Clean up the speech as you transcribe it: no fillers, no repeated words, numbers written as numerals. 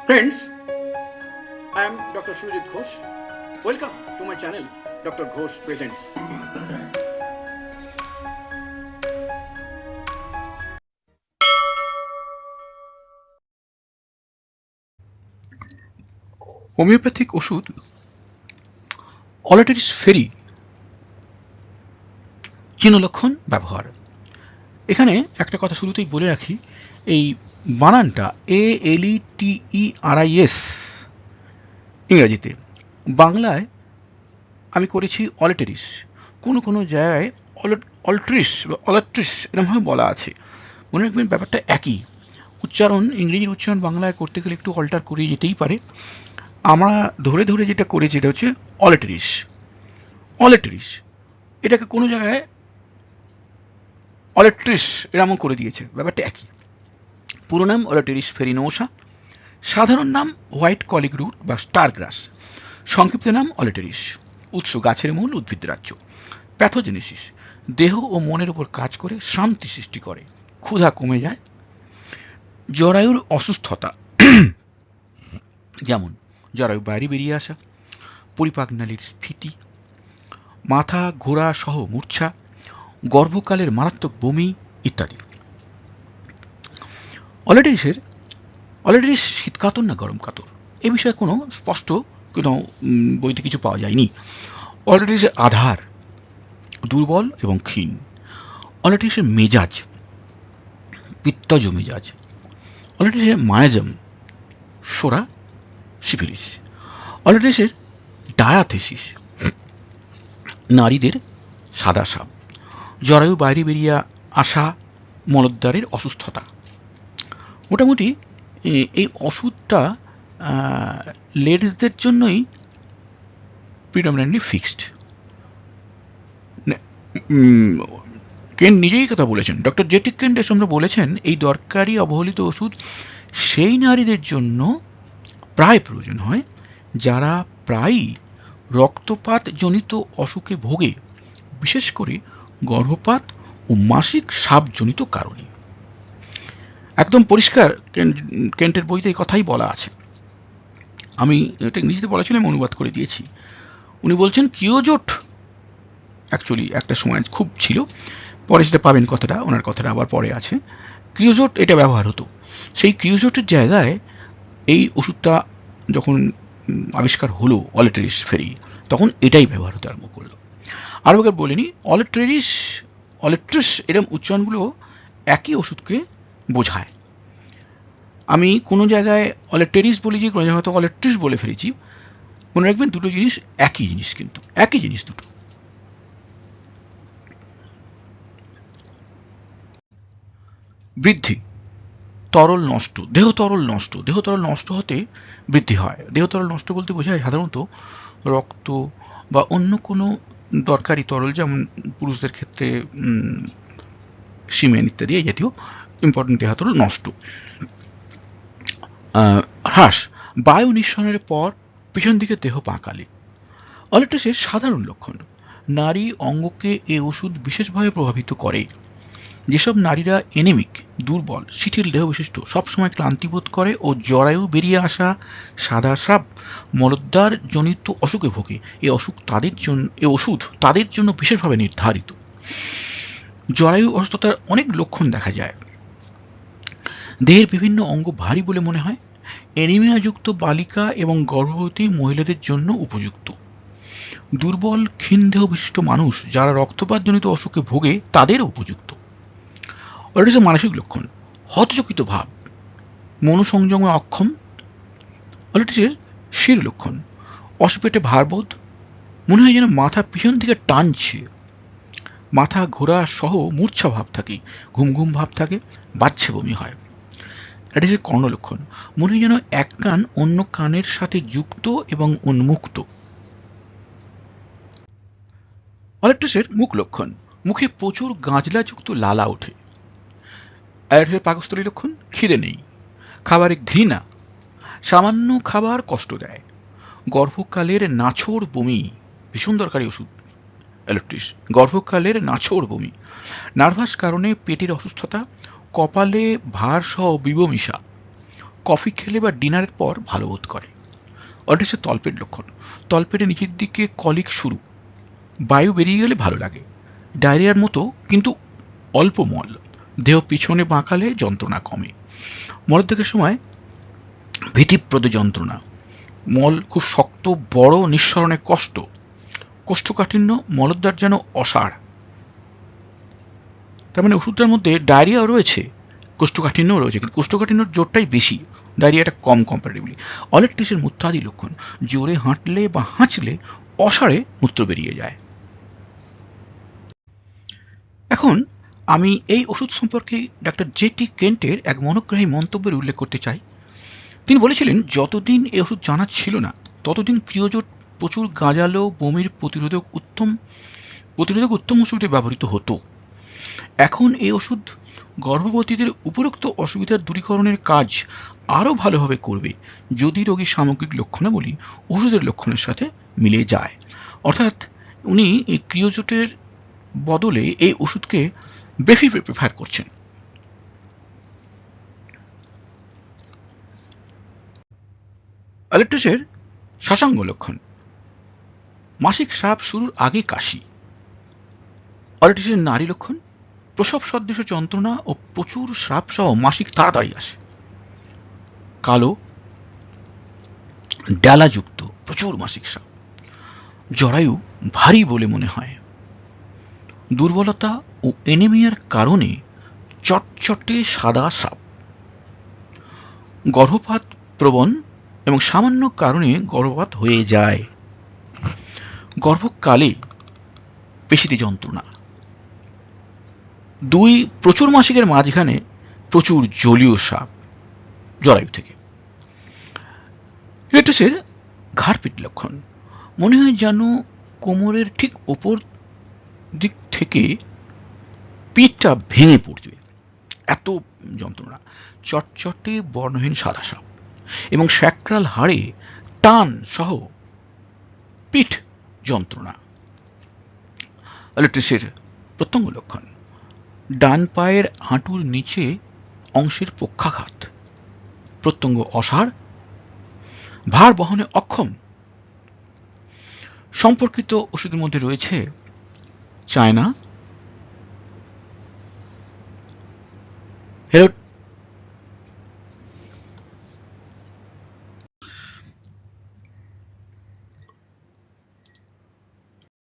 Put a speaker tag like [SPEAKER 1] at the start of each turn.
[SPEAKER 1] Friends, I am Dr. Sujit Ghosh. Welcome to my channel, Dr. Ghosh Presents. Homeopathic ওষুধ অলেটেরিস ফেরি চিহ্নলক্ষণ ব্যবহার। এখানে একটা কথা শুরুতেই বলে রাখি, এই বানানটা ALETERIS ইংরাজিতে, বাংলায় আমি করেছি অলেটেরিস। কোনো কোনো জায়গায় অলট্রিস বা অলেট্রিস এরকমভাবে বলা আছে। মনে রাখবেন ব্যাপারটা একই। উচ্চারণ, ইংরেজির উচ্চারণ বাংলায় করতে গেলে একটু অল্টার করে যেতেই পারে। আমরা ধরে ধরে যেটা করেছি এটা হচ্ছে অলেটেরিস। অলেটেরিস এটাকে কোনো জায়গায় অলেট্রিস এরকম করে দিয়েছে, ব্যাপারটা একই। পুরো নাম অলেটেরিস ফেরিনোসা, সাধারণ নাম হোয়াইট কলিক রুট বা স্টার গ্রাস, সংক্ষিপ্ত নাম অলেটেরিস। উৎস গাছের মূল, উদ্ভিদ রাজ্য। প্যাথোজেনেসিস দেহ ও মনের উপর কাজ করে শান্তি সৃষ্টি করে, ক্ষুধা কমে যায়। জরায়ুর অসুস্থতা, যেমন জরায়ু বাইরে বেরিয়ে আসা, পরিপাক নালীর স্ফীতি, মাথা ঘোরা সহ মূর্ছা, গর্ভকালের মারাত্মক বমি ইত্যাদি। অলেটেরিস শীতকাতর না গরম কাতর এ বিষয়ে কোনো স্পষ্ট কোনো বইতে কিছু পাওয়া যায়নি। অলেটেরিসের আধার দুর্বল এবং ক্ষীণ। অলেটেরিসের মেজাজ পিত্তজ মেজাজ। অলেটেরিসের মায়াজম সোরা সিফিলিস। অলেটেরিসের ডায়াথেসিস নারীদের সাদা সাপ। জরায়ু বাইরে বেরিয়ে আসা, মলদ্বারের অসুস্থতা। মোটামুটি এই ওষুধটা লেডিসদের জন্যই প্রিডমিনেন্টলি ফিক্সড। কেন্ট নিজেই কথা বলেছেন, ডক্টর জেটি কেন্ট এর সঙ্গে বলেছেন এই দরকারি অবহেলিত ওষুধ সেই নারীদের জন্য প্রায় প্রয়োজন হয় যারা প্রায়ই রক্তপাত জনিত অসুখে ভোগে, বিশেষ করে গর্ভপাত ও মাসিক স্রাবজনিত কারণে। একদম পরিষ্কার কেন্টের বইতে এই কথাই বলা আছে। আমি এটা ইংরেজিতে বলা ছিল, আমি অনুবাদ করে দিয়েছি। উনি বলছেন কিওজোট অ্যাকচুয়ালি একটা সময় খুব ছিল, পরে সেটা পাবেন কথাটা, ওনার কথাটা আবার পরে আছে। ক্রিওজোট এটা ব্যবহার হতো, সেই ক্রিওজোটের জায়গায় এই ওষুধটা যখন আবিষ্কার হলো অলেটেরিস ফেরি, তখন এটাই ব্যবহার হতে আরম্ভ করলো। আরও একবার বলিনি, অলেট্রিস এরম উচ্চারণগুলো একই ওষুধকে বোঝায়। আমি কোনো জায়গায় অলেটেরিস বলেছি, কোনো জায়গায় হয়তো অলেট্রিস বলে ফেলেছি। মনে রাখবেন দুটো জিনিস একই জিনিস, কিন্তু একই জিনিস দুটো। বৃদ্ধি তরল নষ্ট, দেহ তরল নষ্ট। দেহ তরল নষ্ট হতে বৃদ্ধি হয়। দেহ তরল নষ্ট বলতে বোঝায় সাধারণত রক্ত বা অন্য কোনো দরকারি তরল, যেমন পুরুষদের ক্ষেত্রে সিমেন ইত্যাদি এই জাতীয় ইম্পর্টেন্ট দেহ তরল নষ্ট। হ্রাস বায়ু নিঃসরণের পর পিছন দিকে দেহ পাকালে। অলেটেরিসের সাধারণ লক্ষণ, নারী অঙ্গকে এ ওষুধ বিশেষভাবে প্রভাবিত করে। যেসব নারীরা এনিমিক, দুর্বল, শিথিল দেহ বিশিষ্ট, সবসময় ক্লান্তিবোধ করে ও জরায়ু বেরিয়ে আসা, সাদা স্রাব, মলদ্বার জনিত অসুখে ভোগে, এ ওষুধ তাদের জন্য বিশেষভাবে নির্ধারিত। জরায়ু অসুস্থতার অনেক লক্ষণ দেখা যায়। দেহের বিভিন্ন অঙ্গ ভারী বলে মনে হয়। অ্যানিমিয়াযুক্ত বালিকা এবং গর্ভবতী মহিলাদের জন্য উপযুক্ত। দুর্বল ক্ষীণ দেহ বিশিষ্ট মানুষ যারা রক্তপাতজনিত অসুখে ভোগে তাদের উপযুক্ত। অলেটেরিসের মানসিক লক্ষণ, হতচকিত ভাব, মনোসংযমে অক্ষম। অলেটেরিসের শির লক্ষণ, অসপেটে ভারবোধ, মনে হয় যেন মাথা পিছন থেকে টানছে, মাথা ঘোরা সহ মূর্ছা ভাব থাকে, ঘুম ঘুম ভাব থাকে, বাচ্চা বমি হয়। অলেটেরিসের কর্ণলক্ষণ, মনে হয় যেন এক কান অন্য কানের সাথে যুক্ত এবং উন্মুক্ত। অলেটেরিসের মুখ লক্ষণ, মুখে প্রচুর গাঁজলাযুক্ত লালা ওঠে। অলেটেরিসের পাকস্থলী লক্ষণ, খিদে নেই, খাবারে ঘৃণা, সামান্য খাবার কষ্ট দেয়, গর্ভকালের নাছোড় বমি, ভীষণ দরকারি ওষুধ অলেটেরিস, গর্ভকালের নাছোড় বমি, নার্ভাস কারণে পেটের অসুস্থতা, কপালে ভার সহ বিবমিশা, কফি খেলে বা ডিনারের পর ভালো বোধ করে। অল্টাসের তলপেট লক্ষণ, তলপেটের নিচের দিকে কলিক শুরু, বায়ু বেরিয়ে গেলে ভালো লাগে, ডায়রিয়ার মতো কিন্তু অল্প মল, দেহ পিছনে বাঁকালে যন্ত্রণা কমে, মলত্যাগের সময় ভীতিপ্রদ যন্ত্রণা, মল খুব শক্ত বড়, নিঃসরণে কষ্ট, কোষ্ঠকাঠিন্য, মলদ্বার যেন অসাড়। তার মানে ওষুধটার মধ্যে ডায়রিয়াও রয়েছে, কোষ্ঠকাঠিন্যও রয়েছে, কিন্তু কোষ্ঠকাঠিন্যর জোরটাই বেশি, ডায়রিয়াটা কম কম্পারেটিভলি। অলেকট্রিসের মূত্রাদি লক্ষণ, জোরে হাঁটলে বা হাঁচলে অসাড়ে মূত্র বেরিয়ে যায়। এখন আমি এই ওষুধ সম্পর্কে ডাক্তার জে.টি. কেন্টের এক মনোগ্রাহী মন্তব্যের উল্লেখ করতে চাই। তিনি বলেছিলেন, যতদিন এই ওষুধ জানা ছিল না ততদিন ক্রিওজোট প্রচুর গাঁজালো বমির প্রতিরোধক উত্তম ওষুধে ব্যবহৃত হতো। এখন এই ওষুধ গর্ভবতীদের উপরোক্ত অসুবিধার দূরীকরণের কাজ আরও ভালোভাবে করবে যদি রোগীর সামগ্রিক লক্ষণাবলী ওষুধের লক্ষণের সাথে মিলে যায়। অর্থাৎ উনি এই ক্রিওজোটের বদলে এই ওষুধকে বেশি প্রেফার করছেন। অ্যালেক্টোসের শ্বাসাঙ্গ লক্ষণ, মাসিক স্রাব শুরুর আগে কাশি। অ্যালেক্টোসের নারী লক্ষণ, প্রসব সদৃশ যন্ত্রণা ও প্রচুর স্রাব সহ মাসিক তাড়াতাড়ি আসে। কালো ডালাযুক্ত প্রচুর মাসিক স্রাব, জরায়ু ভারী বলে মনে হয়, দুর্বলতা ও এনিমিয়ার কারণে চটচটে সাদা স্রাব, গর্ভপাত প্রবণ এবং সামান্য কারণে গর্ভপাত হয়ে যায়, গর্ভকালে পেশিতে যন্ত্রণা, প্রচুর মাসিকের মাঝখানে প্রচুর জলীয় স্রাব জরায়ু থেকে। অ্যালেক্টোসের ঘাড়পিট লক্ষণ, মনে হয় যেন কোমরের ঠিক ওপর দিক থেকে পিঠটা ভেঙে পড়বে, এত যন্ত্রণা, চটচটে বর্ণহীন সাদা স্রাব এবং স্যাক্রাল হাড়ে টান সহ পিঠ যন্ত্রণা। অ্যালেক্টোসের প্রত্যঙ্গ লক্ষণ, ডান পায়ের হাঁটুর নিচে অংশের পক্ষাঘাত, প্রত্যঙ্গ অসাড়, ভার বহনে অক্ষম। সম্পর্কিত ওষুধের মধ্যে রয়েছে চায়না,